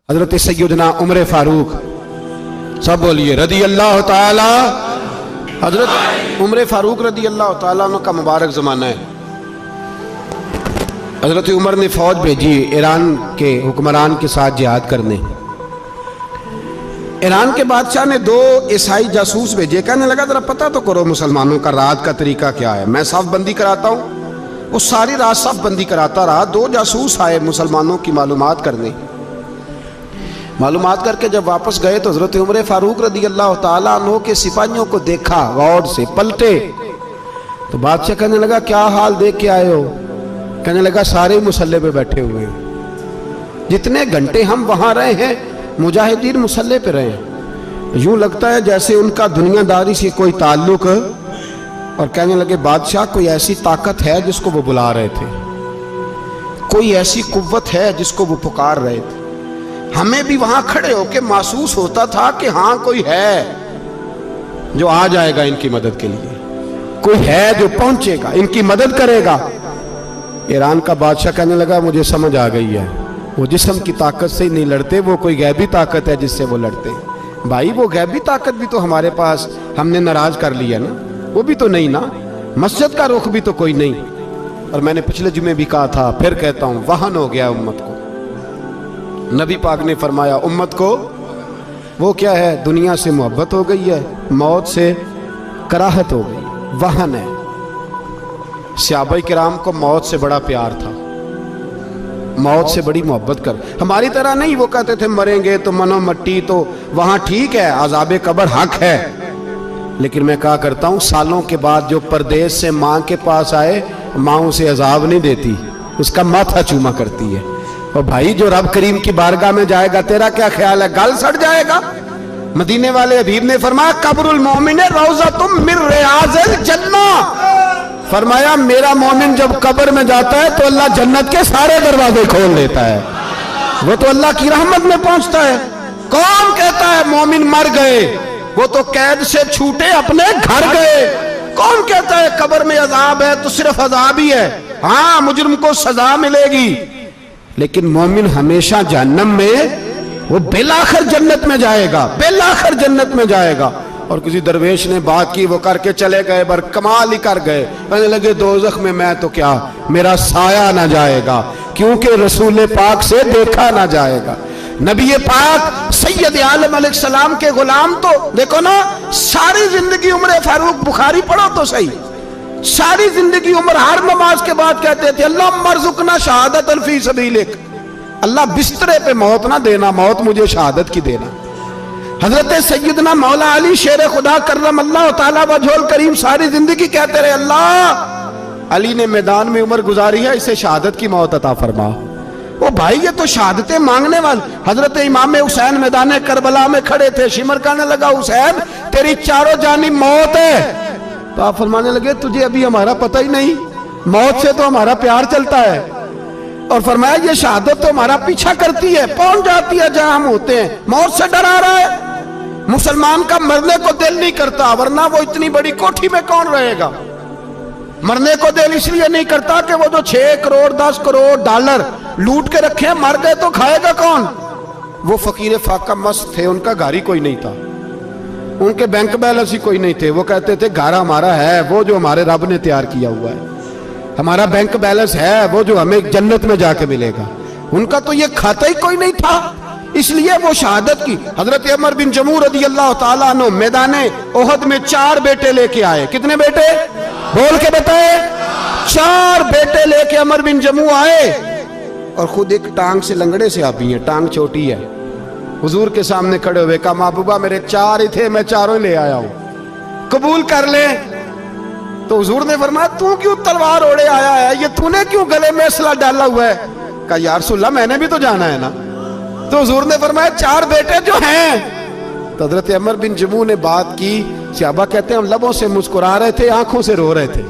حضرت سیدنا عمر فاروق، سب بولیے رضی اللہ تعالی۔ حضرت عمر فاروق رضی اللہ تعالیٰ عنہ کا مبارک زمانہ ہے۔ حضرت عمر نے فوج بھیجی ایران کے حکمران کے ساتھ جہاد کرنے۔ ایران کے بادشاہ نے 2 عیسائی جاسوس بھیجے، کہنے لگا ذرا پتہ تو کرو مسلمانوں کا رات کا طریقہ کیا ہے، میں صف بندی کراتا ہوں۔ وہ ساری رات صف بندی کراتا رہا، 2 جاسوس آئے مسلمانوں کی معلومات کرنے۔ معلومات کر کے جب واپس گئے تو حضرت عمر فاروق رضی اللہ تعالیٰ عنہ کے سپاہیوں کو دیکھا، غور سے پلٹے تو بادشاہ کہنے لگا کیا حال دیکھ کے آئے ہو؟ کہنے لگا سارے مسلح پہ بیٹھے ہوئے ہیں، جتنے گھنٹے ہم وہاں رہے ہیں مجاہدین مسلح پہ رہے ہیں، یوں لگتا ہے جیسے ان کا دنیا داری سے کوئی تعلق۔ اور کہنے لگے بادشاہ کوئی ایسی طاقت ہے جس کو وہ بلا رہے تھے، کوئی ایسی قوت ہے جس کو وہ پکار رہے تھے، ہمیں بھی وہاں کھڑے ہو کے محسوس ہوتا تھا کہ ہاں کوئی ہے جو آ جائے گا ان کی مدد کے لیے، کوئی ہے جو پہنچے گا ان کی مدد کرے گا۔ ایران کا بادشاہ کہنے لگا مجھے سمجھ آ گئی ہے، وہ جسم کی طاقت سے ہی نہیں لڑتے، وہ کوئی غیبی طاقت ہے جس سے وہ لڑتے۔ بھائی وہ غیبی طاقت بھی تو ہمارے پاس ہم نے ناراض کر لیا نا، وہ بھی تو نہیں نا، مسجد کا رخ بھی تو کوئی نہیں۔ اور میں نے پچھلے جمعے بھی کہا تھا، پھر کہتا ہوں، وہن ہو گیا امت کو۔ نبی پاک نے فرمایا امت کو وہ کیا ہے، دنیا سے محبت ہو گئی ہے، موت سے کراہت ہو گئی، وہن ہے۔ صحابہ کرام کو موت سے بڑا پیار تھا، موت سے بڑی محبت کر، ہماری طرح نہیں، وہ کہتے تھے مریں گے تو منو مٹی تو وہاں ٹھیک ہے، عذاب قبر حق ہے، لیکن میں کہا کرتا ہوں سالوں کے بعد جو پردیس سے ماں کے پاس آئے، ماں اسے عذاب نہیں دیتی، اس کا ماتھا چوما کرتی ہے۔ اور بھائی جو رب کریم کی بارگاہ میں جائے گا تیرا کیا خیال ہے، گل سڑ جائے گا؟ مدینے والے حبیب نے فرمایا قبر المومن روضۃ من ریاض الجنہ، فرمایا میرا مومن جب قبر میں جاتا ہے تو اللہ جنت کے سارے دروازے کھول دیتا ہے، وہ تو اللہ کی رحمت میں پہنچتا ہے۔ کون کہتا ہے مومن مر گئے، وہ تو قید سے چھوٹے اپنے گھر گئے۔ کون کہتا ہے قبر میں عذاب ہے تو صرف عذاب ہی ہے، ہاں مجرم کو سزا ملے گی، لیکن مومن ہمیشہ جہنم میں، وہ بالآخر جنت میں جائے گا، بالآخر جنت میں جائے گا۔ اور کسی درویش نے بات کی، وہ کر کے چلے گئے، بر کمال ہی کر گئے، کہنے لگے دوزخ میں میں تو کیا، میرا سایہ نہ جائے گا، کیونکہ رسول پاک سے دیکھا نہ جائے گا۔ نبی پاک سید عالم علیہ السلام کے غلام تو دیکھو نا، ساری زندگی عمر فاروق، بخاری پڑھو تو صحیح، ساری زندگی عمر ہر نماز کے بعد کہتے تھے اللہم ارزقنا شہادت فی سبیلک، اللہ بسترے پہ موت نہ دینا، موت مجھے شہادت کی دینا۔ حضرت سیدنا مولا علی شیر خدا کرم اللہ تعالیٰ وجہ الکریم ساری زندگی کہتے رہے اللہ علی نے میدان میں عمر گزاری ہے، اسے شہادت کی موت عطا فرما۔ وہ بھائی یہ تو شہادتیں مانگنے والے۔ حضرت امام حسین میدان کربلا میں کھڑے تھے، شمر کہنے لگا حسین تیری چاروں جانب موت ہے، تو آپ فرمانے لگے تجھے ابھی ہمارا پتہ ہی نہیں، موت سے تو ہمارا پیار چلتا ہے۔ اور فرمایا یہ شہادت تو ہمارا پیچھا کرتی ہے، پہنچ جاتی ہے جہاں ہم ہوتے ہیں، موت سے ڈرا رہا ہے۔ مسلمان کا مرنے کو دل نہیں کرتا، ورنہ وہ اتنی بڑی کوٹھی میں کون رہے گا؟ مرنے کو دل اس لیے نہیں کرتا کہ وہ جو 6 کروڑ 10 کروڑ ڈالر لوٹ کے رکھے، مر گئے تو کھائے گا کون؟ وہ فقیر فاقہ مست تھے، ان کا گھر ہی کوئی نہیں تھا، ان کے بینک بیلنس ہی کوئی نہیں تھے، وہ کہتے تھے گھر ہمارا ہے وہ جو ہمارے رب نے تیار کیا ہوا ہے، ہمارا بینک بیلنس ہے وہ جو ہمیں جنت میں جا کے ملے گا، ان کا تو یہ کھاتا ہی کوئی نہیں تھا، اس لیے وہ شہادت کی۔ حضرت عمر بن جموع رضی اللہ تعالیٰ عنہ میدان احد میں 4 بیٹے لے کے آئے، کتنے بیٹے؟ بول کے بتائے، 4 بیٹے لے کے عمر بن جموع آئے، اور خود ایک ٹانگ سے لنگڑے سے آپی ہیں، ٹانگ چھوٹی ہے، حضور کے سامنے کھڑے ہوئے کہا محبوبہ میرے 4 ہی تھے، میں 4 لے آیا ہوں، قبول کر لیں۔ تو حضور نے فرمایا تو کیوں تلوار اوڑے آیا ہے، یہ تو نے کیوں گلے میں اسلحہ ڈالا ہوا ہے؟ کہا یا رسول اللہ میں نے بھی تو جانا ہے نا۔ تو حضور نے فرمایا 4 بیٹے جو ہیں۔ تو حضرت عمر بن جموع نے بات کی، صحابہ کہتے ہیں ہم لبوں سے مسکرا رہے تھے، آنکھوں سے رو رہے تھے،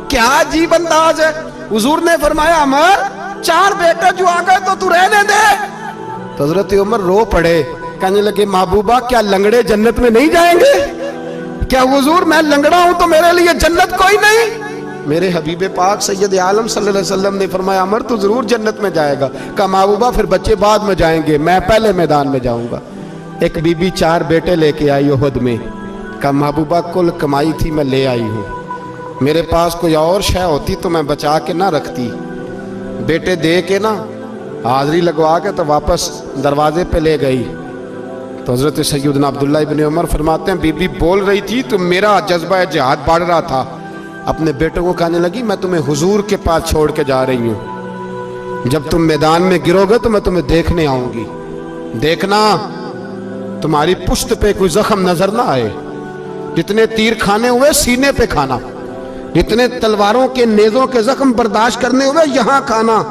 کیا عجیب انداز ہے۔ حضور نے فرمایا عمر 4 بیٹے جو آ گئے تو رہنے دے۔ تو حضرت عمر رو پڑے، کہنے لگے محبوبہ کیا لنگڑے جنت میں نہیں جائیں گے؟ کیا حضور میں لنگڑا ہوں تو میرے لیے جنت کوئی نہیں؟ میرے حبیب پاک سید عالم صلی اللہ علیہ وسلم نے فرمایا عمر تو ضرور جنت میں جائے گا. کہا محبوبہ پھر بچے بعد میں جائیں گے, میں پہلے میدان میں جاؤں گا. ایک بی بی 4 بیٹے لے کے آئی احد میں. کہا محبوبہ کل کمائی تھی میں لے آئی ہوں, میرے پاس کوئی اور شے ہوتی تو میں بچا کے نہ رکھتی. بیٹے دے کے نا حاضری لگوا کے تو واپس دروازے پہ لے گئی. تو حضرت سیدنا عبداللہ ابن عمر فرماتے ہیں بی بی بول رہی تھی تو میرا جذبہ جہاد بڑھ رہا تھا. اپنے بیٹوں کو کہنے لگی میں تمہیں حضور کے پاس چھوڑ کے جا رہی ہوں, جب تم میدان میں گرو گے تو میں تمہیں دیکھنے آؤں گی. دیکھنا تمہاری پشت پہ کوئی زخم نظر نہ آئے, جتنے تیر کھانے ہوئے سینے پہ کھانا, جتنے تلواروں کے نیزوں کے زخم برداشت کرنے ہوئے یہاں کھانا,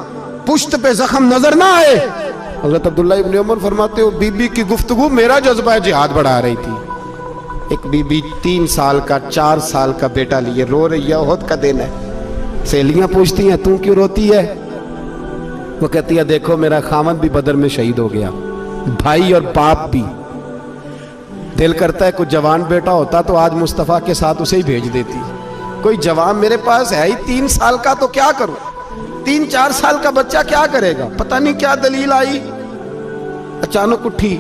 پشت پہ زخم نظر نہ آئے. حضرت عبداللہ ابن عمر فرماتے ہو بی بی کی گفتگو میرا جذبہ جہاد بڑھا رہی تھی. ایک بی بی 3 سال کا 4 سال کا بیٹا لیے رو رہی ہے, احد کا دن ہے. سہیلیاں پوچھتی ہیں تو کیوں روتی ہے؟ وہ کہتی ہے دیکھو میرا خامد بھی بدر میں شہید ہو گیا, بھائی اور باپ بھی. دل کرتا ہے کوئی جوان بیٹا ہوتا تو آج مصطفیٰ کے ساتھ اسے ہی بھیج دیتی. کوئی جوان میرے پاس ہے ہی 3 سال کا تو کیا کروں, 3-4 سال کا بچہ کیا کرے گا؟ پتہ نہیں کیا دلیل آئی, اچانک اٹھی,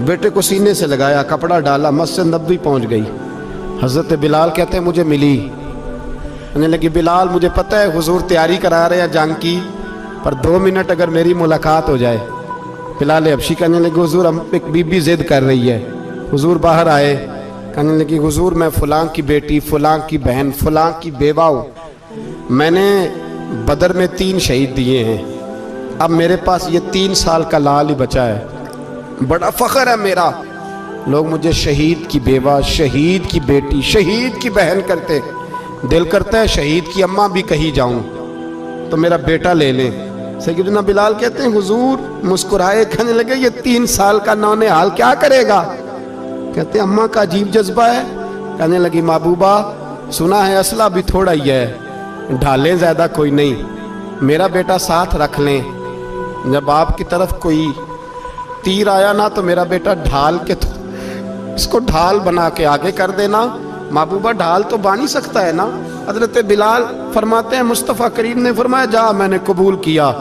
بیٹے کو سینے سے لگایا, کپڑا ڈالا, مسجد نبوی پہنچ گئی. حضرت بلال کہتے ہیں مجھے ملی, کہنے لگی بلال مجھے پتہ ہے حضور تیاری کرا رہے ہیں جنگ کی, پر 2 منٹ اگر میری ملاقات ہو جائے. بلال حبشی کہنے لگے حضور ہم ایک بی بی ضد کر رہی ہے. حضور باہر آئے, کہنے لگی حضور میں فلاں کی بیٹی, فلاں کی بہن, فلاں کی بیوہ ہوں, میں نے بدر میں 3 شہید دیے ہیں, اب میرے پاس یہ 3 سال کا لال ہی بچا ہے, بڑا فخر ہے میرا. لوگ مجھے شہید کی بیوہ, شہید کی بیٹی, شہید کی بہن کرتے, دل کرتا ہے شہید کی اماں بھی کہیں جاؤں تو میرا بیٹا لے لیں. سیدنا بلال کہتے ہیں حضور مسکرائے, کہنے لگے یہ 3 سال کا نونہال کیا کرے گا؟ کہتے ہیں اماں کا عجیب جذبہ ہے. کہنے لگی محبوبہ سنا ہے اسلحہ بھی تھوڑا ہی ہے, ڈھالیں زیادہ کوئی نہیں, میرا بیٹا ساتھ رکھ لیں, جب آپ کی طرف کوئی تیر آیا نا تو میرا بیٹا ڈھال کے اس کو ڈھال بنا کے آگے کر دینا. محبوبہ ڈھال تو بانی سکتا ہے نا. حضرت بلال فرماتے ہیں مصطفیٰ کریم نے فرمایا جا میں نے قبول کیا,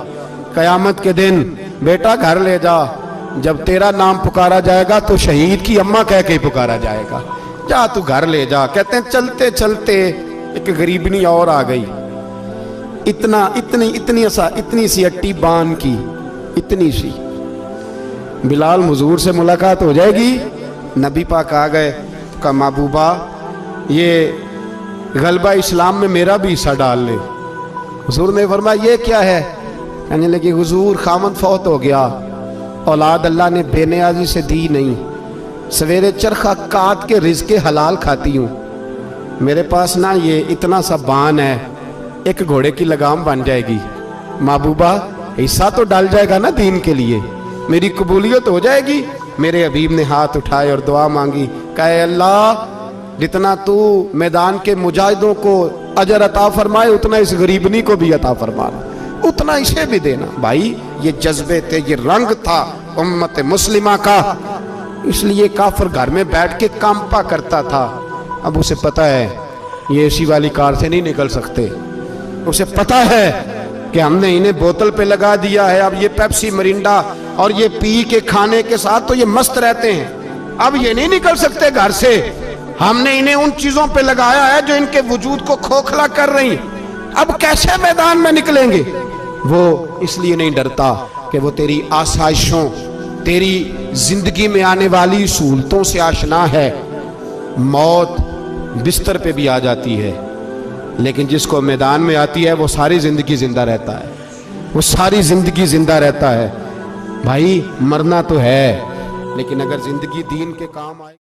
قیامت کے دن بیٹا گھر لے جا, جب تیرا نام پکارا جائے گا تو شہید کی اماں کہہ کے پکارا جائے گا, جا تو گھر لے جا. کہتے ہیں چلتے چلتے ایک غریبنی اور آ گئی, اتنی سی اٹی بان کی, اتنی سی. بلال حضور سے ملاقات ہو جائے گی. نبی پاک آ گئے, کہا محبوبہ یہ غلبہ اسلام میں میرا بھی حصہ ڈال لے. حضور نے فرمایا یہ کیا ہے؟ کہنے لگی حضور خامد فوت ہو گیا, اولاد اللہ نے بے نیازی سے دی نہیں, سویرے چرخہ کاٹ کے رزق حلال کھاتی ہوں, میرے پاس نا یہ اتنا سا بان ہے, ایک گھوڑے کی لگام بن جائے گی. محبوبہ حصہ تو ڈال جائے گا نا دین کے لیے, میری قبولیت ہو جائے گی. میرے حبیب نے ہاتھ اٹھائے اور دعا مانگی, کہے اللہ جتنا تو میدان کے مجاہدوں کو اجر عطا فرمائے اتنا اس غریبنی کو بھی عطا فرمانا, اتنا اسے بھی دینا. بھائی یہ جذبے تھے, یہ رنگ تھا امت مسلمہ کا, اس لیے کافر گھر میں بیٹھ کے کانپا کرتا تھا. اب اسے پتہ ہے یہ اے سی والی کار سے نہیں نکل سکتے, اسے پتہ ہے کہ ہم نے انہیں بوتل پہ لگا دیا ہے, اب یہ پیپسی مرینڈا اور یہ پی کے کھانے کے ساتھ تو یہ مست رہتے ہیں, اب یہ نہیں نکل سکتے گھر سے, ہم نے انہیں ان چیزوں پہ لگایا ہے جو ان کے وجود کو کھوکھلا کر رہی, اب کیسے میدان میں نکلیں گے؟ وہ اس لیے نہیں ڈرتا کہ وہ تیری آسائشوں, تیری زندگی میں آنے والی سہولتوں سے آشنا ہے. موت بستر پہ بھی آ جاتی ہے, لیکن جس کو میدان میں آتی ہے وہ ساری زندگی زندہ رہتا ہے, وہ ساری زندگی زندہ رہتا ہے. بھائی مرنا تو ہے, لیکن اگر زندگی دین کے کام آئے